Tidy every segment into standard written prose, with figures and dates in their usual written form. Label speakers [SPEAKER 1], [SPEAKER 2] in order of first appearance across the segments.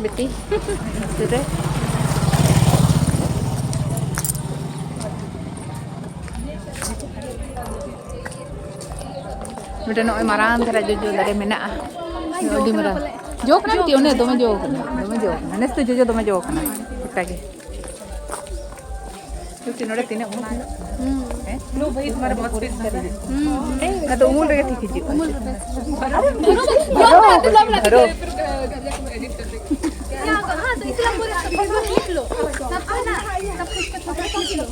[SPEAKER 1] Beti. Sudah. Udah nak marang cara jojo dari mana? Di marang. Jok kan tione doma jok. Nes tu jojo doma jok kan. Kita ke. Tu tinore tine umur. Lo भाई तुम्हारे बहुत piece कर दी। ना तो umur लगे ठीक है जी। umur रो। हाँ तो इसलिए पूरे लिख लो। सब ना सब कुछ का लिख लो।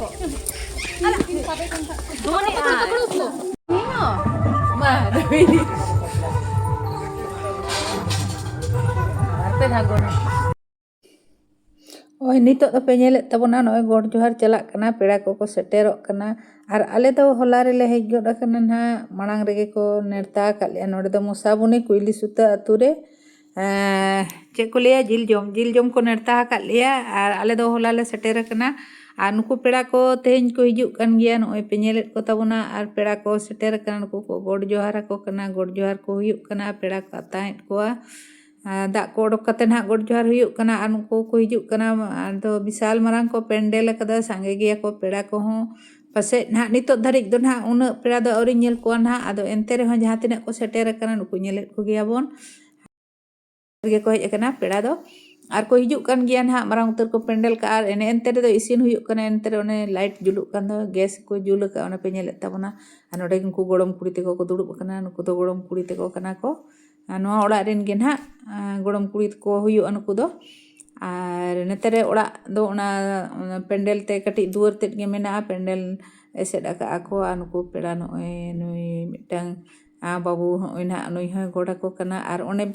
[SPEAKER 1] अरे दोनों पकड़ो उसको। नहीं ना। माँ दबी। आते ना गोना। ओह नितो तो पेnyelek tabona noy god johar chalak kana peda koko seterok kana ar ale do holare le hej god kana na marang rege ko nerta kalya node do musabuni kuilisuta ature cek ko leya jil jom ko nerta kalya ar ale do holale seter kana ar nuku peda ko teheny ko hijuk kan gya noy penyelek ko tabona ar peda ko seter kana nuku ko god johar ko kana god johar ko hijuk kana peda ko atahet ko dak ko odok kate nah god johar huyuk kana anu ko hijuk kana ado bisal marang ko pendel kada sange gya ko peda ko ho pase nah nitok dharik do nah una peda do auri nyel ko nah ado ente re ho jaha tinak ko seter kana nuku nyelet ko gya bon ge ko hej kana peda do ar ko hijuk kan gya nah marang utar ko pendel ka ar ene ente re do isin huyuk kana ente re one light juluk kan do gas ko jul ka ona pe nyelet tabona anode ku godom kuri te ko duduk kana nuku do godom kuri te ko kana ko ᱱᱚᱣᱟ ᱚᱲᱟᱜ ᱨᱮᱱ ᱜᱮ ᱱᱟᱦᱟᱜ ᱜᱚᱲᱚᱢ ᱠᱩᱲᱤ ᱠᱚ ᱦᱩᱭᱩᱜᱼᱟ ᱱᱩᱠᱩ ᱫᱚ ᱟᱨ ᱱᱮᱛᱟᱨ ᱚᱲᱟᱜ ᱫᱚ ᱚᱱᱟ ᱯᱮᱱᱰᱮᱞ ᱛᱮ ᱠᱟᱹᱴᱤᱡ ᱫᱩᱣᱟᱹᱨ ᱛᱮᱫ ᱜᱮ ᱢᱮᱱᱟᱜᱼᱟ ᱯᱮᱱᱰᱮᱞ ᱮᱥᱮᱫ ᱟᱠᱟᱜᱼᱟ ᱠᱚ ᱟᱨ ᱱᱩᱠᱩ ᱯᱮᱲᱟ ᱱᱚᱜᱼᱚᱭ ᱱᱩᱭ ᱢᱤᱫᱴᱟᱝ ᱵᱟᱹᱵᱩ ᱱᱚᱜᱼᱚᱭ ᱱᱟᱦᱟᱜ ᱱᱩᱭ ᱦᱚᱸᱭ ᱜᱚᱰ ᱟᱠᱚ ᱠᱟᱱᱟ ᱟᱨ ᱚᱱᱮ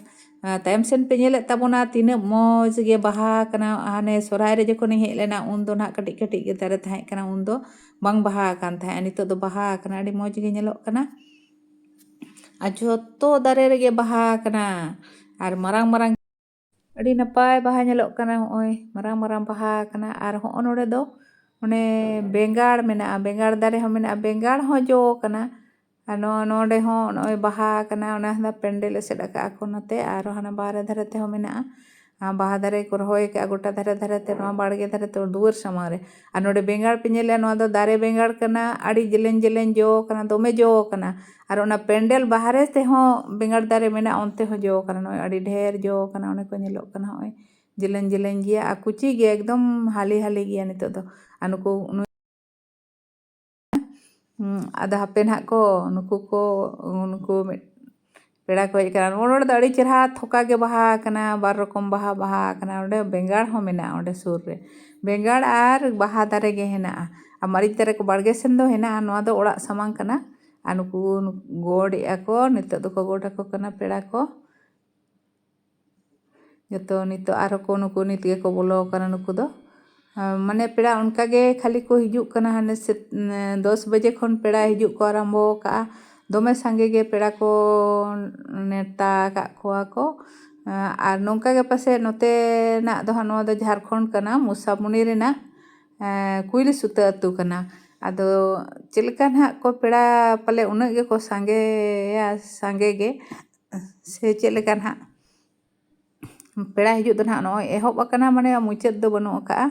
[SPEAKER 1] ᱛᱟᱭᱚᱢ ᱥᱮᱱ ᱯᱮ ᱧᱮᱞᱮᱫ ᱛᱟᱵᱚᱱᱟ ᱛᱤᱱᱟᱹᱜ ᱢᱚᱡᱽ ᱜᱮ ᱵᱟᱦᱟ ᱠᱟᱱᱟ ᱦᱟᱱᱮ ᱥᱚᱨᱦᱟᱭ ᱨᱮ ᱡᱚᱠᱷᱚᱱᱤᱧ ᱦᱮᱡ ᱞᱮᱱᱟ ᱩᱱ ᱫᱚ ᱱᱟᱦᱟᱜ ᱠᱟᱹᱴᱤᱡ ᱠᱟᱹᱴᱤᱡ ᱜᱮ ᱫᱟᱨᱮ ᱛᱟᱦᱮᱸ ᱠᱟᱱᱟ ᱩᱱ ᱫᱚ ᱵᱟᱝ ᱵᱟᱦᱟ ᱟᱠᱟᱱ ᱛᱟᱦᱮᱸᱫ ᱱᱤᱛᱚᱜ ᱫᱚ ᱵᱟᱦᱟ ᱟᱠᱟᱱᱟ ᱟᱹᱰᱤ ᱢᱚᱡᱽ ᱜᱮ ᱧᱮᱞᱚᱜ ᱠᱟᱱᱟ ᱟᱨ ᱡᱷᱚᱛᱚ ᱫᱟᱨᱮ ᱨᱮᱜᱮ ᱵᱟᱦᱟ ᱟᱠᱟᱱᱟ ᱟᱨ ᱢᱟᱨᱟᱝ ᱢᱟᱨᱟᱝ ᱟᱹᱰᱤ ᱱᱟᱯᱟᱭ ᱵᱟᱦᱟ ᱧᱮᱞᱚᱜ ᱠᱟᱱᱟ ᱦᱚᱸᱜᱼᱚᱭ ᱢᱟᱨᱟᱝ ᱢᱟᱨᱟᱝ ᱵᱟᱦᱟ ᱠᱟᱱᱟ ᱟᱨ ᱦᱚᱸᱜᱼᱚ ᱱᱚᱰᱮ ᱫᱚ ᱚᱱᱮ ᱵᱮᱸᱜᱟᱲ ᱢᱮᱱᱟᱜᱼᱟ ᱵᱮᱸᱜᱟᱲ ᱫᱟᱨᱮ ᱦᱚᱸ ᱢᱮᱱᱟᱜᱼᱟ ᱵᱮᱸᱜᱟᱲ ᱦᱚᱸ ᱡᱚ ᱠᱟᱱᱟ ᱟᱨ ᱱᱚᱰᱮ ᱦᱚᱸ ᱱᱚᱜᱼᱚᱭ ᱵᱟᱦᱟ ᱠᱟᱱᱟ ᱚᱱᱟ ᱦᱚᱸ ᱯᱮᱱᱰᱮᱞ ᱮᱥᱮᱫ ᱟᱠᱟᱜᱼᱟ ᱠᱚ ᱱᱚᱛᱮ ᱟᱨ ᱦᱟᱱᱟ ᱵᱟᱦᱨᱮ ᱫᱷᱟᱨᱮ ᱛᱮᱦᱚᱸ ᱢᱮᱱᱟᱜᱼᱟ ᱵᱟᱦᱟ ᱫᱟᱨᱮ ᱠᱚ ᱨᱚᱦᱚᱭ ᱠᱟᱜᱼᱟ ᱜᱚᱴᱟ ᱫᱷᱟᱨᱮ ᱫᱷᱟᱨᱮ te ᱱᱚᱣᱟ ᱵᱟᱲᱜᱮ ᱫᱷᱟᱨᱮ te ᱫᱩᱣᱟᱹᱨ ᱥᱟᱢᱟᱝ ᱨᱮ ᱟᱨ ᱱᱚᱰᱮ ᱵᱮᱸᱜᱟᱲ ᱯᱮ ᱧᱮᱞᱮᱜᱼᱟ ᱱᱚᱣᱟ ᱫᱚ ᱫᱟᱨᱮ ᱵᱮᱸᱜᱟᱲ ᱠᱟᱱᱟ ᱟᱹᱰᱤ ᱡᱮᱞᱮᱧ ᱡᱮᱞᱮᱧ ᱡᱚ ᱠᱟᱱᱟ ᱫᱚᱢᱮ ᱡᱚ ᱠᱟᱱᱟ ᱟᱨ ᱚᱱᱟ ᱯᱮᱱᱰᱮᱞ ᱵᱟᱦᱨᱮ ᱛᱮᱦᱚᱸ ᱵᱮᱸᱜᱟᱲ ᱫᱟᱨᱮ ᱢᱮᱱᱟᱜᱼᱟ ᱚᱱᱛᱮ ᱦᱚᱸ ᱡᱚ ᱠᱟᱱᱟ ᱱᱚᱜᱼᱚᱭ ᱟᱹᱰि ᱰᱷᱮᱨ ᱡᱚ ᱠᱟᱱᱟ ᱚᱱᱮ ᱠᱚ ᱧᱮᱞᱚᱜ ᱠᱟᱱᱟ ᱱᱚᱜᱼᱚᱭ ᱡᱮᱞᱮᱧ ᱡᱮᱞᱮᱧ ᱜᱮᱭᱟ ᱟᱨ ᱠᱩᱪᱤ ᱜᱮᱭᱟ ᱮᱠᱫᱚᱢ ᱦᱟᱹᱞᱤ ᱦᱟᱹᱞᱤ ᱜᱮᱭᱟ ᱱᱤᱛᱚᱜ ᱫᱚ ᱟᱨ ᱱᱩᱠᱩ ᱟᱫᱚ ᱦᱟᱯᱮ ᱱᱟᱦᱟᱜ ko nuku ᱯᱮᱲᱟ ᱠᱚ ᱦᱮᱡ ᱠᱟᱱᱟ ᱱᱚᱰᱮ ᱫᱚ ᱟᱹᱰᱤ ᱪᱮᱨᱦᱟ ᱛᱷᱚᱠᱟ ᱜᱮ ᱵᱟᱦᱟ ᱠᱟᱱᱟ ᱵᱟᱨ ᱨᱚᱠᱚᱢ ᱵᱟᱦᱟ ᱠᱟᱱᱟ ᱚᱸᱰᱮ ᱵᱮᱸᱜᱟᱲ ᱦᱚᱸ ᱢᱮᱱᱟᱜᱼᱟ ᱚᱸᱰे ᱥᱩᱨ ᱨᱮ ᱵᱮᱸᱜᱟᱲ ᱟᱨ ᱵᱟᱦᱟ ᱫᱟᱨᱮ ᱜᱮ ᱦᱮᱱᱟᱜᱼᱟ ᱟᱨ ᱢᱟᱹᱨᱤᱪ ᱫᱟᱨᱮ ᱠᱚ ᱵᱟᱲᱜᱮ ᱥᱮᱱ ᱫᱚ ᱦᱮᱱᱟᱜᱼᱟ ᱱᱚᱣᱟ ᱫᱚ ᱚᱲᱟᱜ ᱥᱟᱢᱟᱝ ᱠᱟᱱᱟ ᱟᱨ ᱱᱩᱠᱩ ᱜᱚᱰᱮᱜᱼᱟ ᱠᱚ ᱱᱤᱛᱚᱜ ᱫᱚᱠᱚ ᱜᱚᱰ ᱟᱠᱚ ᱠᱟᱱᱟ ᱯᱮᱲᱟ ᱠᱚ ᱡᱚᱛᱚ ᱱᱤᱛᱚᱜ ᱟᱨᱦᱚᱸ ᱠᱚ ᱱᱩᱠᱩ ᱱᱤᱛ ᱜᱮᱠᱚ ᱵᱚᱞᱚ ᱠᱟᱱᱟ ᱱᱩᱠᱩ ᱫᱚ ᱢᱟᱱᱮ ᱯᱮᱲᱟ ᱚᱱᱠᱟ ᱜᱮ ᱠᱷᱟᱹᱞᱤ ᱠᱚ ᱦᱤᱡᱩᱜ ᱠᱟᱱᱟ ᱦᱟᱱᱮ 10 ᱵᱟᱡᱮ ᱠᱷᱚᱱ ᱯᱮᱲᱟ ᱦᱤᱡᱩᱜ ᱠᱚ ᱟᱨᱟᱢᱵᱚ ᱠᱟᱜᱼᱟ ᱫᱚᱢᱮ ᱥᱟᱸᱜᱮ ᱜᱮ ᱯᱮᱲᱟ ᱠᱚ ᱱᱮᱣᱛᱟ ᱠᱟᱜ ᱠᱚᱣᱟ ko ᱟᱨ ᱱᱚᱝᱠᱟ ᱜᱮ ᱯᱟᱥᱮ ᱱᱚᱛᱮᱱᱟᱜ ᱫᱚ ᱦᱟᱸᱜ ᱱᱚᱣᱟ ᱫᱚ ᱡᱷᱟᱲᱠᱷᱚᱸᱰ ᱠᱟᱱᱟ ᱢᱩᱥᱟᱵᱚᱱᱤ ᱨᱮᱱᱟᱜ ᱠᱩᱭᱞᱤᱥᱩᱛᱟᱹ ᱟᱹᱛᱩ ᱠᱟᱱᱟ ᱟᱫᱚ ᱪᱮᱫ ᱞᱮᱠᱟ ᱱᱟᱦᱟᱜ ᱠᱚ ᱯᱮᱲᱟ ᱯᱟᱞᱮ ᱩᱱᱟᱹᱜ ᱜᱮᱠᱚ ᱥᱟᱸᱜᱮᱭᱟ ᱥᱟᱸᱜᱮ ᱜᱮ ᱥᱮ ᱪᱮᱫ ᱞᱮᱠᱟ ᱱᱟᱦᱟᱜ ᱯᱮᱲᱟ ᱦᱤᱡᱩᱜ ᱫᱚ ᱱᱟᱦᱟᱜ ᱱᱚᱜᱼᱚᱭ ᱮᱦᱚᱵ ᱟᱠᱟᱱᱟ ᱢᱟᱱᱮ ᱢᱩᱪᱟᱹᱫ ᱫᱚ ᱵᱟᱹᱱᱩᱜ ᱟᱠᱟᱜᱼᱟ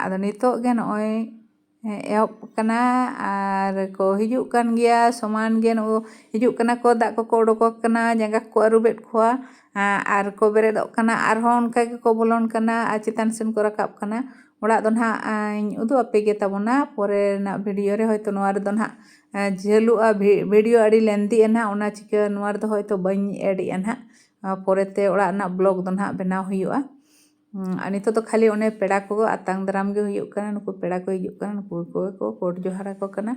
[SPEAKER 1] ᱟᱫᱚ ᱱᱤᱛᱚᱜ ᱜᱮ ᱱᱚᱜᱼᱚᱭ ᱮᱦᱚᱵ ᱠᱟᱱᱟ ᱟᱨ ᱠᱚ ᱦᱤᱡᱩᱜ ᱠᱟᱱ ᱜᱮᱭᱟ ᱥᱚᱢᱟᱱ ᱜᱮ ᱦᱤᱡᱩᱜ ᱠᱟᱱᱟ ᱠᱚ ᱫᱟᱜ ᱠᱚᱠᱚ ᱚᱰᱚᱠᱚᱜ ᱠᱟᱱᱟ ᱡᱟᱸᱜᱟ ᱠᱚ ᱟᱹᱨᱩᱵᱮᱫ ᱠᱚᱣᱟ ᱟᱨ ko beredok kana arhon onka geko bolon kana ar chetan sen ko rakap kana orak do nahag ᱤᱧ ᱩᱫᱩᱜ ᱟᱯᱮ ᱜᱮ ᱛᱟᱵᱚᱱᱟ ᱯᱚᱨᱮ ᱨᱮᱱᱟᱜ ᱵᱷᱤᱰᱤᱭᱳ ᱨᱮ ᱦᱚᱭᱛᱚ ᱱᱚᱣᱟ ᱨᱮᱫᱚ ᱱᱟᱦᱟᱜ ᱡᱷᱟᱹᱞᱩᱜᱼᱟ ᱵᱷᱤᱰᱤᱭᱳ ᱟᱹᱰᱤ ᱞᱮᱱᱫᱤᱜᱼᱟ ᱱᱟᱦᱟᱜ ᱚᱱᱟ ᱪᱤᱠᱟᱹ ᱱᱚᱣᱟ ᱨᱮᱫᱚ ᱦᱚᱭᱛᱚ ᱵᱟᱹᱧ ᱮᱰᱮᱜᱼᱟ ᱱᱟᱦᱟᱜ ᱯᱚᱨᱮᱛᱮ ᱚᱲᱟᱜ ᱨᱮᱱᱟᱜ ᱵᱞᱚᱜ ᱫᱚ ᱱᱟᱦᱟᱜ ᱵᱮᱱᱟᱣ ᱦᱩᱭᱩᱜᱼᱟ ᱟᱨ ᱱᱤᱛᱚᱜ ᱫᱚ ᱠᱷᱟᱹᱞᱤ ᱚᱱᱮ ᱯᱮᱲᱟ ᱠᱚ ᱟᱛᱟᱝ ᱫᱟᱨᱟᱢ ᱜᱮ ᱦᱩᱭᱩᱜ ᱠᱟᱱᱟ ᱱᱩᱠᱩ ᱯᱮᱲᱟ ᱠᱚ ᱦᱤᱡᱩᱜ ᱠᱟᱱᱟ ᱱᱩᱠᱩ ko ᱠᱳᱴ ᱡᱚᱦᱟᱨ ᱟᱠᱚ ᱠᱟᱱᱟ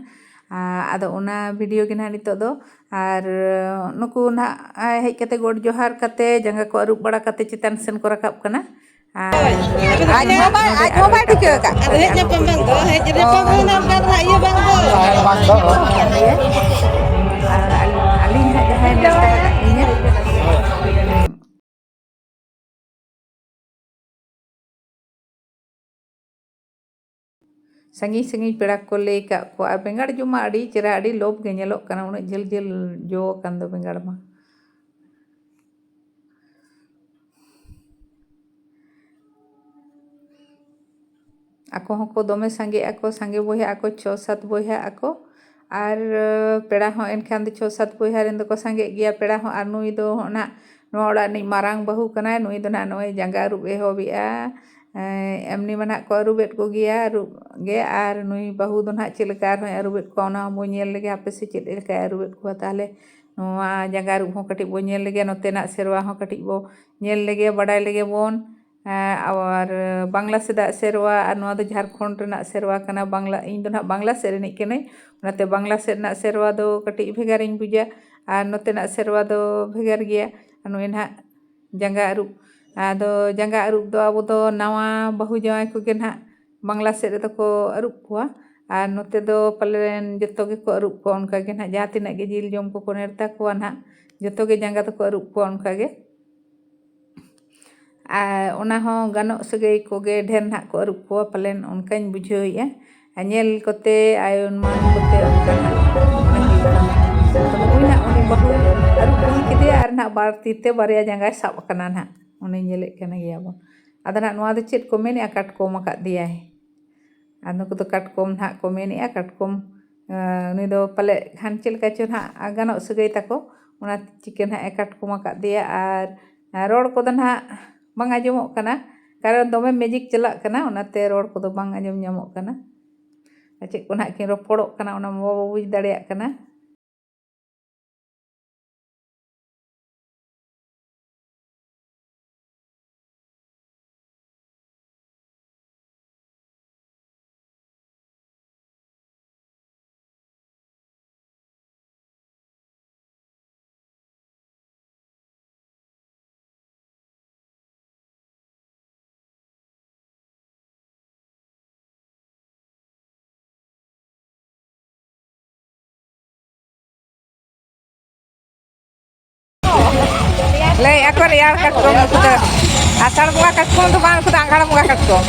[SPEAKER 1] ᱟᱫᱚ ᱚᱱᱟ ᱵᱷᱤᱰᱤᱭᱳ ᱜᱮ ᱱᱟᱦᱟᱜ ᱱᱤᱛᱚᱜ ᱫᱚ ᱟᱨ ᱱᱩᱠᱩ ᱱᱟᱦᱟᱜ ᱦᱮᱡ ᱠᱟᱛᱮ ᱜᱚᱰ ᱡᱚᱦᱟᱨ ᱠᱟᱛᱮ ᱡᱟᱸᱜᱟ ko ᱟᱹᱨᱩᱵ ᱵᱟᱲᱟ ᱠᱟᱛᱮ ᱪᱮᱛᱟᱱ ᱥᱮᱱ ko rakap kana ᱟᱡ ᱦᱚᱸ ᱵᱟᱭ ᱴᱷᱤᱠᱟᱹ ᱟᱠᱟᱫ ᱟᱫᱚ ᱦᱮᱡ ᱧᱟᱯᱟᱢ ᱵᱟᱝ ᱫᱚ ᱦᱮᱡ ᱧᱟᱯᱟᱢ ᱦᱩᱭᱱᱟ ᱚᱱᱠᱟ ᱫᱚ ᱤᱭᱟᱹ ᱵᱟᱝ ᱫᱚ ᱟᱨ ᱟᱹᱞᱤᱧ ᱦᱟᱸᱜ ᱡᱟᱦᱟᱸᱭ ᱱᱮᱣᱛᱟ ᱟᱠᱟᱫ ᱞᱤᱧᱟ ᱥᱟᱺᱜᱤᱧ ᱥᱟᱺᱜᱤᱧ ᱯᱮᱲᱟ ᱠᱚ ᱞᱟᱹᱭ ᱠᱟᱜ ᱠᱚᱣᱟ ᱟᱨ ᱵᱮᱸᱜᱟᱲ ᱡᱚᱢ ᱢᱟ ᱟᱹᱰᱤ ᱪᱮᱦᱨᱟ ᱟᱹᱰᱤ ᱞᱚᱵᱽ ᱜᱮ ᱧᱮᱞᱚᱜ ᱠᱟᱱᱟ ᱩᱱᱟᱹᱜ ᱡᱷᱟᱹᱞ ᱡᱷᱟᱹᱞ ᱡᱚ ᱟᱠᱟᱱ ᱫᱚ ᱵᱮᱸᱜᱟᱲ ᱢᱟ ako hoko dome sange ako sange boya ako 6-7 boya ako ar peda ho enkhan do 6-7 boya ren do ko sange giya peda ho ar nui do na no ora ni marang bahu kana nui do na noi janga rub e hobia emni mana ko rubet ko giya rub ge ar nui bahu do na chilka ar rubet ko na mo nyel lege ape se chit leka rubet ko tale noa janga rub ho katik bo nyel lege note na serwa ho katik bo nyel lege badai lege bon और बांग्ला सेदा सेरवा और नवा दो झारखंड रना सेरवा कना बांग्ला इन दो ना बांग्ला से रनिक कने उनाते बांग्ला से ना सेरवा दो कटी भेगारिंग बुझा और नोते ना सेरवा दो भेगार गया नुई ना जंगा अरुप आदो जंगा अरुप दो अब दो नवा बहु जवाई को के ना बांग्ला से रे को अरुप हुआ और नोते दो पलेन जतो के को अरुप को उनका के ना जहाँ तिना के जील जोम को नेरता को ना जतो के जंगा तो को अरुप को उनका के ona ho ganok sagai koge ढेर ना को अरुप को पलेन उनकाñ बुझोइया nyel kote ayon man kote onka na uina uni bahu arup uli kide ar na bar tite barya jangay sab kana na uni nyelek kana giya bon adana noa do chet ko meni akat ko maka dia anu ko kat kom na ko meni akat kom ni do pale hancil kacho na ganok sagai tako una chicken ha akat ko maka dia ar ror ko do na bang ajomok kana karon dome magic chelak kana onate ror ko do bang ajom nyamok kana cek ko nak kin ropodok kana ona mo buj dareyak kana lay aku real katkom kuda asal bunga katkom tu bang kuda angkara bunga katkom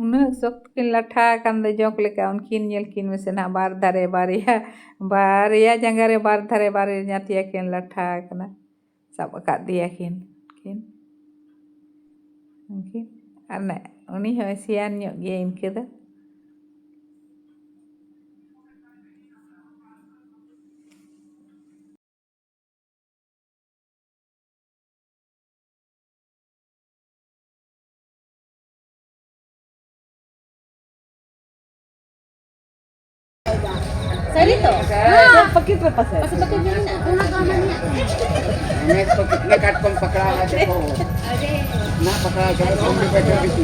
[SPEAKER 1] unak sok kin latha kan de jok leka unkin nyel kin mesena bar dare baria jangare bar dare bare nyatia kin latha kana sab akat dia kin mungkin ana uni hasian nyok ge inke da
[SPEAKER 2] Salito. Ah, pakai berapa saya? Pasal pakai jalan una kamarnya.
[SPEAKER 3] Nak katkom pakra aja ko. Nak pakra jalan kom di baca gitu.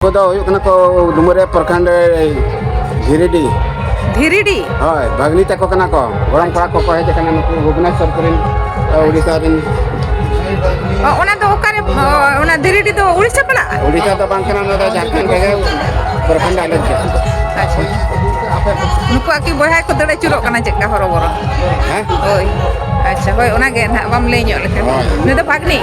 [SPEAKER 3] Ko do yuk kena ko dumure perkhand Giridi.
[SPEAKER 1] dhiridi
[SPEAKER 3] Hoy, bagni ta ko kena ko. Orang para ko heje kana nuku Bhubaneswar kurin Odisha rin.
[SPEAKER 1] ona do okare ona dhiridi do Odisha pala
[SPEAKER 3] Odisha to bang kana no da Jharkhand ke perkhand ada je.
[SPEAKER 1] nuku aki boha ko dade churok kana chekka horo boro
[SPEAKER 3] Hah?
[SPEAKER 1] oi ᱟᱪᱪᱷᱟ ᱦᱳᱭ ᱚᱱᱟᱜᱮ ᱱᱟᱦᱟᱜ ᱵᱟᱢ ᱞᱟᱹᱭ ᱧᱚᱜ ᱞᱮᱠᱷᱟᱱ ᱩᱱᱤ ᱫᱚ ᱵᱷᱟᱜᱽᱱᱤ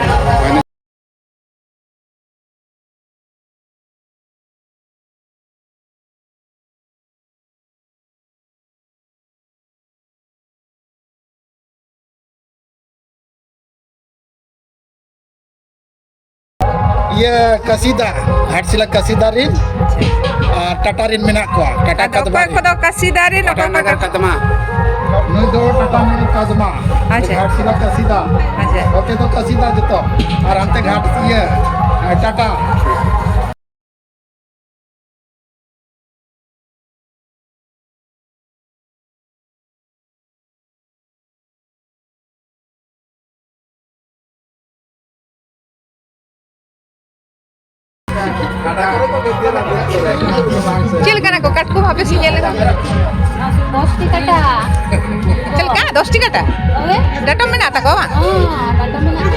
[SPEAKER 4] Iya kasida, harsila kasida rin, tata rin minak ko, tata
[SPEAKER 1] ᱟᱫᱚ ᱚᱠᱚᱭ
[SPEAKER 4] kadma.
[SPEAKER 1] ᱠᱚᱫᱚ ᱠᱟᱥᱤ ᱫᱟᱨᱮ ᱚᱠᱚᱭ
[SPEAKER 3] Ada nagar
[SPEAKER 1] ᱠᱚᱫᱚ
[SPEAKER 3] katama.
[SPEAKER 4] Nudo tata rin kadma.
[SPEAKER 1] Acha.
[SPEAKER 4] Harsila kasida.
[SPEAKER 1] Acha.
[SPEAKER 4] Oke to kasida jito. Arante ghat iya tata.
[SPEAKER 1] ᱪᱮᱫ ᱞᱮᱠᱟᱱᱟ ᱠᱚ ᱠᱟᱴᱠᱚᱢ ᱦᱟᱯᱮ ᱥᱤ ᱧᱮᱞ ᱞᱮᱫᱟ
[SPEAKER 2] 10 টাকা
[SPEAKER 1] ᱪᱮᱫ ᱞᱮᱠᱟ 10 ᱴᱤ ᱠᱟᱴᱟ
[SPEAKER 2] oke
[SPEAKER 1] ᱰᱟᱴᱚᱢ ᱢᱮᱱᱟᱜ ᱛᱟᱠᱚᱣᱟ ᱵᱟᱝ
[SPEAKER 2] kata menang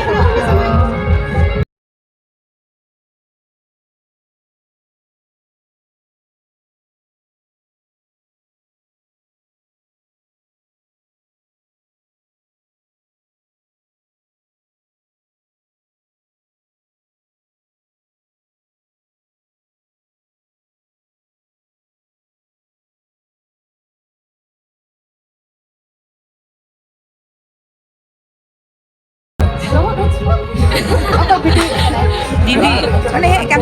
[SPEAKER 1] ᱫᱤᱫᱤ ᱚᱱᱮ ᱦᱮᱡ ᱠᱟᱱ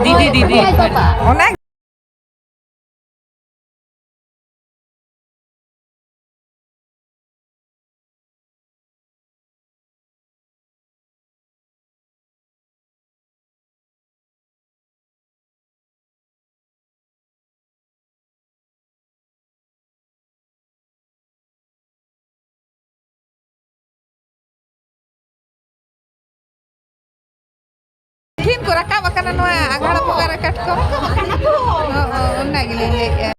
[SPEAKER 1] ᱫᱤᱫᱤ ᱚᱱᱟ ᱛᱤᱱ ᱠᱚ ᱨᱟᱠᱟᱵ ᱟᱠᱟᱱᱟ ᱱᱚᱣᱟ ᱟᱜᱷᱟᱲ ᱵᱚᱸᱜᱟ ᱨᱮ ᱠᱟᱴᱠᱚᱢ ᱚᱱᱟ ᱜᱮᱞᱤᱧ ᱞᱟᱹᱭᱮᱜᱼᱟ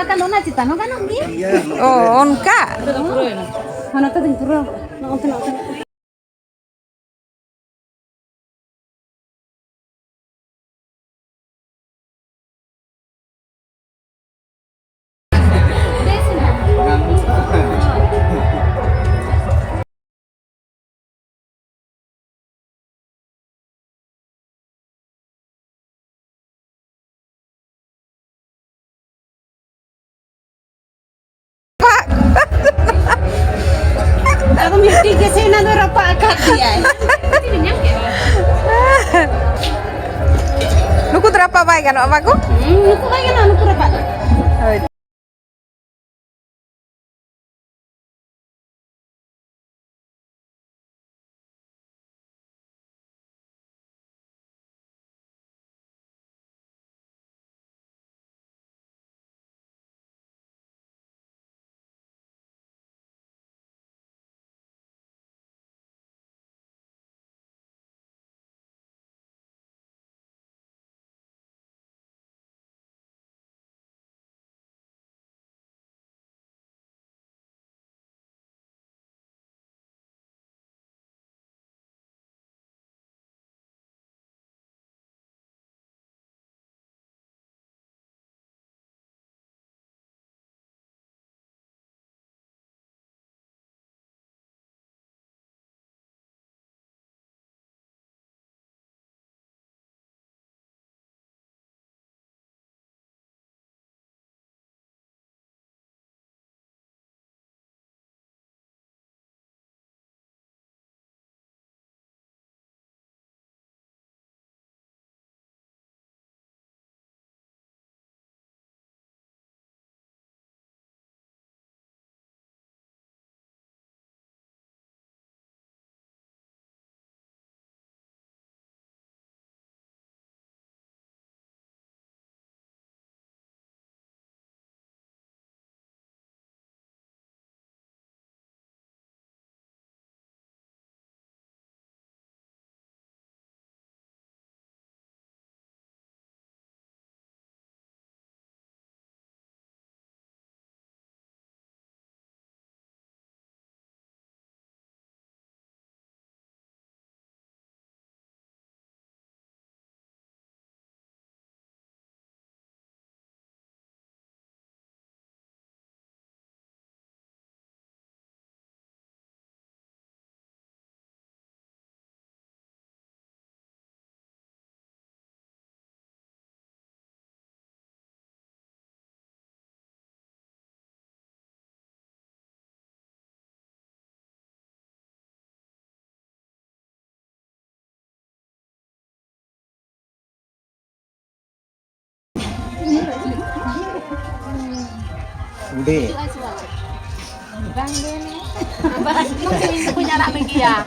[SPEAKER 2] Bahkan dona cita no kan ngi
[SPEAKER 1] ᱚᱱᱠᱟ
[SPEAKER 2] hana ta ding pura no onten Aku mesti ke sini do rapa akak dia.
[SPEAKER 1] ᱱᱩᱠᱩ ᱫᱚ ᱨᱟᱯᱟᱜ ᱵᱟᱭ ᱜᱟᱱᱚᱜᱼᱟ ᱵᱟᱠᱚ
[SPEAKER 2] Nuku lagi na nuku rapa.
[SPEAKER 3] Udah.
[SPEAKER 2] Punya anak lagi ya.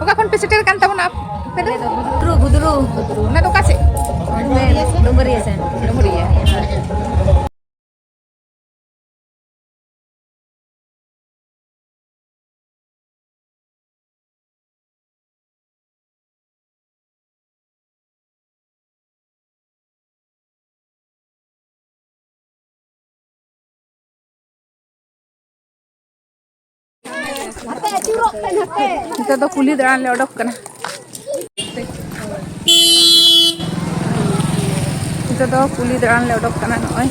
[SPEAKER 1] Oka kon pesetir kan tahu nap.
[SPEAKER 2] Gudru.
[SPEAKER 1] Na to kasih.
[SPEAKER 2] Nomor ya sen.
[SPEAKER 1] Nomor ya. Kita to kuli daran le odok kana. Kita to kuli daran le odok kana noy.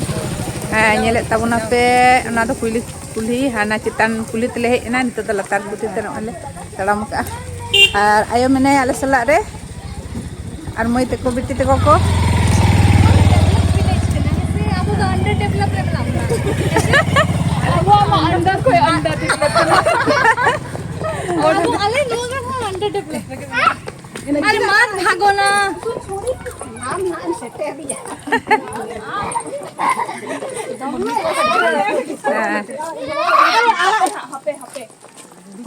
[SPEAKER 1] Nyelek tabuna pe ona do kuli hana citan kuli tele hej na nito do latar putih teno ale talam ka. Ar ayo mene ale salak re. Ar moi teko biti teko ko.
[SPEAKER 2] Aku ga under develop le bela. Aku ama under ko under develop. Aku ale लोग हम under develop. अरे मार भागो ना नाम ना सेटे अभी जा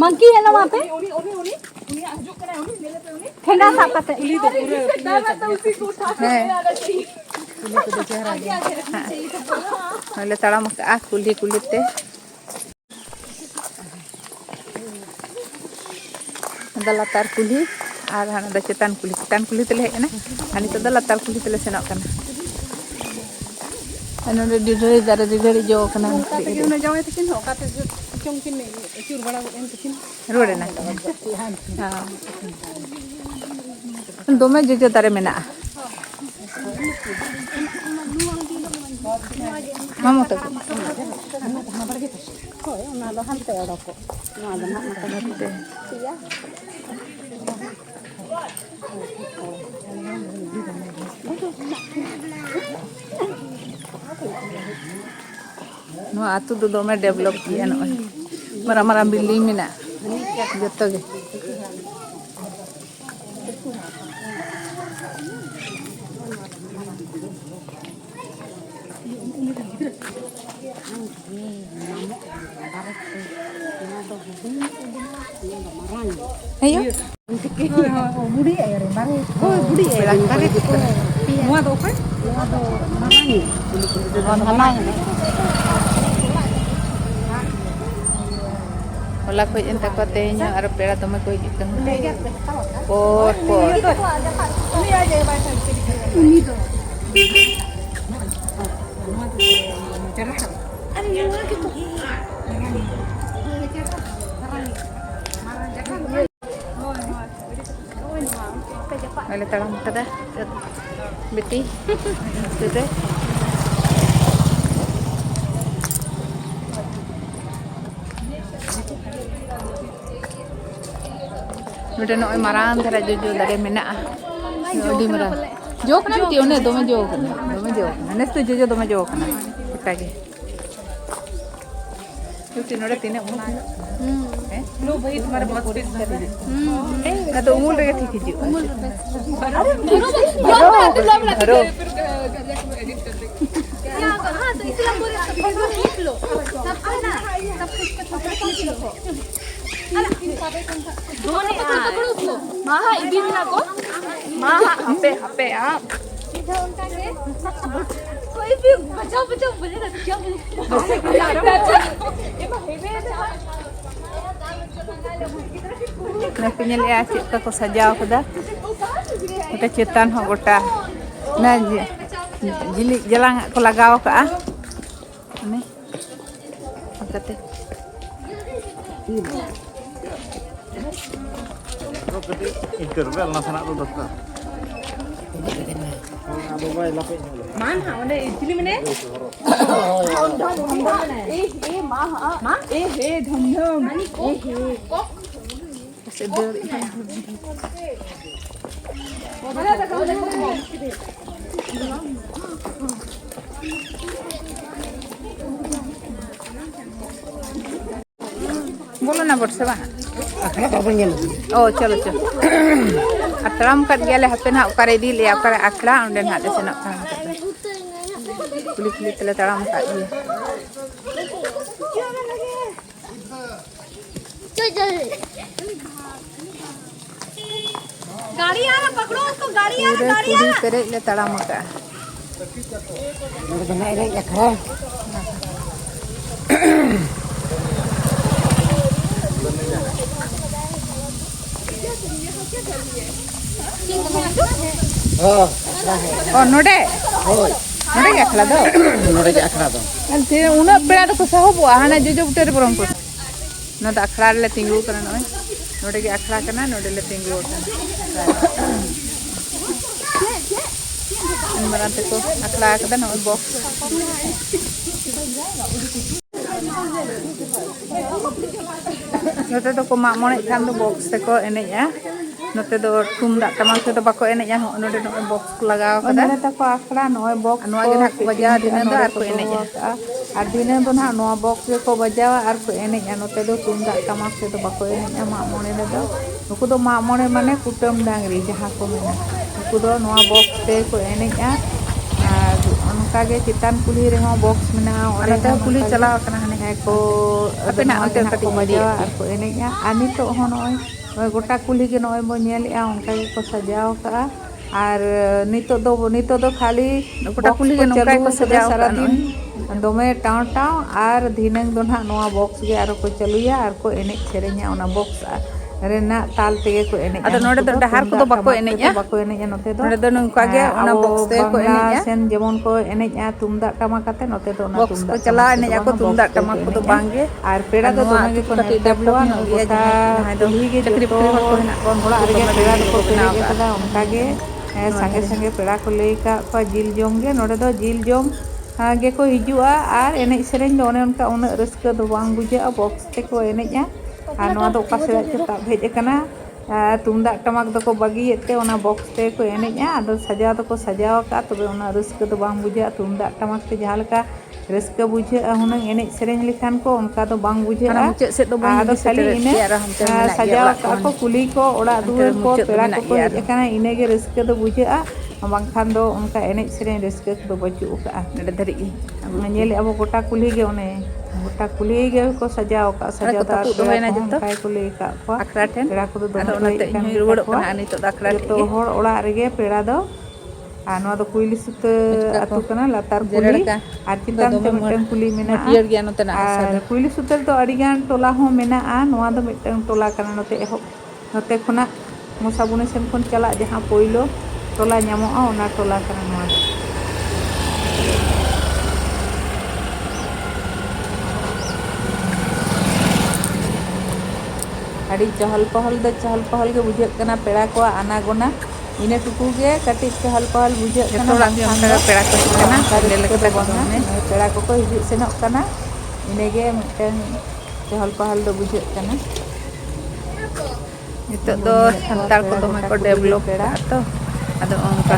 [SPEAKER 2] मंकी है ना वहाँ पे ठंडा साफ करते उसी को उठा
[SPEAKER 1] Ole talam ka kuli te. Ada latar kuli ar hana da cetan kuli tele hej na. Ani to da latar kuli tele senok kana. Ano de didari dara didari jo kana.
[SPEAKER 2] उन्हें जाओ तो किन होगा तो क्यों किन चूर बड़ा इन तो किन
[SPEAKER 1] Rode na. Ha. Dome jojo tare mena. Mamo to.
[SPEAKER 2] उन्हें लो हम ते और को ना ना ना
[SPEAKER 1] No atu do dome develop kiya no. Mara building mena. Joto ge. Ayo.
[SPEAKER 2] बुढ़ी है यार मारे
[SPEAKER 1] Budi ya. Kare kita.
[SPEAKER 2] मुआ दो पे मारानी मारानी
[SPEAKER 1] Hola ko enta ko teño ar pera tome ko hijit por
[SPEAKER 2] ini aja baca ini tuh
[SPEAKER 1] Ole talam kada. Beti. Tete. Udah no marang thara jojo dare mena. Odi marang. Jo kana ti one dome jo kana. Nes tu jojo dome jo kana. Kita ge. Tu nore tine umur. लो भाई तुम्हारे बहुत पेट कर दे ना तो उमूल रे ठीक है उमूल अरे रो फिर एडिट कर दे क्या हां तो इसलिए पूरे फोटो लिख लो सब है ना सब कुछ का छोटा लिख लो अरे दोने पकड़ो उसको माहा इदी ना को माहा हपे हां इधर उनका के कोई भी बचाओ बोलेगा क्या ये हेवे Nah punya lihat cik ko sajau kada. Kita cetan ho gota. Nah jili jalang ko lagaw ka ah. Ani. Agate.
[SPEAKER 3] Interval na sana tu dokter.
[SPEAKER 2] mana udah jili mana माँ ए हे धम ए हे
[SPEAKER 1] Sedel. Bola na bolsa ba? Oh, chalo. Ataram kat gale hapen hak ukare di le ukare akra unden hak desenok kan. Kulit tele taram kat dia.
[SPEAKER 2] गाड़ी आ रहा पकड़ो उसको गाड़ी आ रहा गाड़ी
[SPEAKER 1] Kulit tere le taram kat.
[SPEAKER 3] Kena ini ya kan. Oh,
[SPEAKER 1] Oh node.
[SPEAKER 3] oh,
[SPEAKER 1] Node ke akla do.
[SPEAKER 3] nore ke akra do.
[SPEAKER 1] Nanti una pera do ko sahob hana jojo butere borom ko. No da akra le tinggu kana noi. Node ke akra kana node le tinggu kana. Marante ko akra kada no box. Note do ko mak mone kan do box te ko enej ya. Note do tumdak tamak te do bako enej ya note do box ko lagaw kada. Note ko akra noi box no ge nak bajaw dine do ar ko enej ya. Ar dine do na no box ko bajaw ar ko enej ya note do tumdak tamak te do bako enej ya mak mone do. Nuku do mak mone mane kutam dangri jaha ko mena. Nuku do no box te ko enej ya. Kage citan kuli reho box mena ore ta kuli chala kana hane ko ape na onte kati bajawa ar ko enenya ani to honoi gota kuli ge noi bo nyeli a onka ge ko sajaw ka ar nito do khali gota kuli ge nonka ko sajaw sara din dome taw taw ar dhineng do na noa box ge ar ko chaluya ar ko enej serenya ona box rena tal tege ko enej ado node do dahar ko do bako enej ya note do node do nongka ge ona box te ko enej ya sen jemon ko enej ya tumdak tamak kate note do na tumdak ko chala enej ako tumdak tamak ko do bangge ar pera do dome ge ko develop no gota doli ge chakri puri ko hena kon hola ar ge pera do ko bena kada onka ge sange sange pera ko lei ka ko jil jom ge node do jil jom ge ko hijua ar enej sereng do one onka una raska do bang buje box te ko enej ya আর নোয়া দো পাশে ᱪᱮᱛᱟᱜ ᱵᱷᱮᱡ ᱟᱠᱟᱱᱟ ᱛᱩᱢᱫᱟᱜ ᱴᱟᱢᱟᱠ ᱫᱚᱠᱚ ᱵᱟᱹᱜᱤᱭᱮᱫ ᱛᱮ ᱚᱱᱟ box ᱛᱮᱠᱚ ᱮᱱᱮᱡᱼᱟ ᱟᱫᱚ ᱥᱟᱡᱟᱣ ᱫᱚᱠᱚ ᱥᱟᱡᱟᱣ ᱟᱠᱟᱫ ᱛᱚᱵᱮ ᱚᱱᱟ ᱨᱟᱹᱥᱠᱟᱹ ᱫᱚ ᱵᱟᱝ ᱵᱩᱡᱷᱟᱹᱜᱼᱟ ᱛᱩᱢᱫᱟᱜ ᱴᱟᱢᱟᱠ ᱛᱮ ᱡᱟᱦᱟᱸ ᱞᱮᱠᱟ ᱨᱟᱹᱥᱠᱟᱹ ᱵᱩᱡᱷᱟᱹᱜᱼᱟ ᱦᱩᱱᱟᱹᱝ ᱮᱱᱮᱡ ᱥᱮᱨᱮᱧ ᱞᱮᱠᱷᱟᱱ ᱠᱚ ᱚᱱᱠᱟ ᱫᱚ ᱵᱟᱝ ᱵᱩᱡᱷᱟᱹᱜᱼᱟ ᱟᱫᱚ ᱠᱷᱟᱹᱞᱤ ᱤᱱᱟᱹ ᱥᱟᱡᱟᱣ ᱠᱟᱜᱼᱟ ᱠᱚ ᱠᱩᱞᱤ ko ᱚᱲᱟᱜ ᱫᱩᱣᱟᱹᱨ ko ᱯᱮᱲᱟ ᱠᱚᱠᱚ ᱦᱮᱡ ᱟᱠᱟᱱᱟ ᱤᱱᱟᱹᱜᱮ ᱨᱟᱹᱥᱠᱟᱹ ᱫᱚ ᱵᱩᱡᱷᱟᱹᱜᱼᱟ ᱵᱟᱝᱠᱷᱟᱱ ᱫᱚ ᱚᱱᱠᱟ ᱮᱱᱮᱡ ᱥᱮᱨᱮᱧ ᱨᱟᱹᱥᱠᱟᱹ ᱠᱚᱫᱚ ᱵᱟᱹᱪᱩᱜ ᱟᱠᱟᱜᱼᱟ ᱱᱚᱰᱮ ᱫᱷᱟᱹᱨᱤᱡ ᱜᱮ ᱧᱮᱞᱮᱜ ᱟᱵᱚ ᱜᱚᱴᱟ ᱠᱩᱞᱦᱤ ᱜᱮ ᱚᱱᱮ ᱜᱚᱴᱟ ᱠᱩᱞᱦᱤ ᱜᱮ ᱠᱚ ᱥᱟᱡᱟᱣ ᱟᱠᱟᱜᱼᱟ ᱥᱟᱡᱟᱣ ᱫᱚ ᱟᱨ ᱯᱮᱲᱟ ᱠᱚᱦᱚᱸ ᱚᱱᱠᱟ ᱜᱮᱠᱚ ᱞᱟᱹᱭ ᱟᱠᱟᱫ ᱠᱚᱣᱟ ᱟᱠᱷᱲᱟ ᱴᱷᱮᱱ ᱯᱮᱲᱟ ᱠᱚᱫᱚ ᱫᱚᱢᱮ ᱠᱚ ᱦᱮᱡ ᱟᱠᱟᱱ ᱜᱮᱭᱟ ᱡᱚᱛᱚ ᱦᱚᱲ ᱚᱲᱟᱜ ᱨᱮᱜᱮ ᱯᱮᱲᱟ ᱫᱚ ᱟᱨ ᱱᱚᱣᱟ ᱫᱚ ᱠᱩᱭᱞᱤᱥᱩᱛᱟᱹ ᱟᱹᱛᱩ ᱠᱟᱱᱟ ᱞᱟᱛᱟᱨ ᱠᱩᱞᱦᱤ ᱟᱨ ᱪᱮᱛᱟᱱ ᱛᱮ ᱢᱤᱫᱴᱟᱝ ᱠᱩᱞᱦᱤ ᱢᱮᱱᱟᱜᱼᱟ ᱟᱨ ᱠᱩᱭᱞᱤᱥᱩᱛᱟᱹ ᱨᱮᱫᱚ ᱟᱹᱰᱤᱜᱟᱱ ᱴᱚᱞᱟ ᱦᱚᱸ ᱢᱮᱱᱟᱜᱼᱟ ᱱᱚᱣᱟ ᱫᱚ ᱢᱤᱫᱴᱟᱝ ᱴᱚᱞᱟ ᱠᱟᱱᱟ ᱱᱚᱛᱮ ᱮᱦᱚᱵ ᱱᱚᱛᱮ ᱠᱷᱚᱱᱟᱜ ᱢᱚᱥᱟᱵᱩᱱᱤ ᱥᱮᱱ ᱠᱷᱚᱱ ᱪᱟᱞᱟᱜ ᱡᱟᱦᱟᱸ ᱯᱳᱭᱞᱳ ᱴᱚᱞᱟ ᱧᱟᱢᱚᱜᱼᱟ ᱚᱱᱟ ᱴᱚᱞᱟ ᱠᱟᱱᱟ ᱱᱚᱣᱟ ᱫᱚ ᱟᱹᱰᱤ ᱪahal ᱯahal ᱜᱮ ᱵᱩᱡᱷᱟᱹᱜ ᱠᱟᱱᱟ ᱯᱮᱲᱟ ᱠᱚᱣᱟᱜ ᱟᱱᱟᱜᱚᱱᱟ ᱤᱱᱟᱹ ᱴᱩᱠᱩ ᱜᱮ ᱠᱟᱹᱴᱤᱡ ᱪahal pahal ᱵᱩᱡᱷᱟᱹᱜ ᱠᱟᱱᱟ ᱵᱟᱝᱠᱷᱟᱱ ᱫᱚ ᱯᱮᱲᱟ ᱠᱚ ᱦᱮᱡ ᱠᱟᱱᱟ ᱞᱮᱞᱮᱠᱟ ᱵᱟᱝᱟ ᱯᱮᱲᱟ ᱠᱚᱠᱚ ᱦᱤᱡᱩᱜ ᱥᱮᱱᱚᱜ ᱠᱟᱱᱟ ᱤᱱᱟᱹᱜᱮ ᱢᱤᱫᱴᱟᱝ ᱪahal pahal ᱫᱚ ᱵᱩᱡᱷᱟᱹᱜ ᱠᱟᱱᱟ ᱱᱤᱛᱚᱜ ᱫᱚ ᱥᱟᱱᱛᱟᱲ ᱠᱚ ᱫᱚᱢᱮ ᱠᱚ ᱰᱮᱵᱷᱞᱚᱯ ᱠᱟᱜᱼᱟ ᱛᱚ ᱟᱫᱚ ᱚᱱᱠᱟ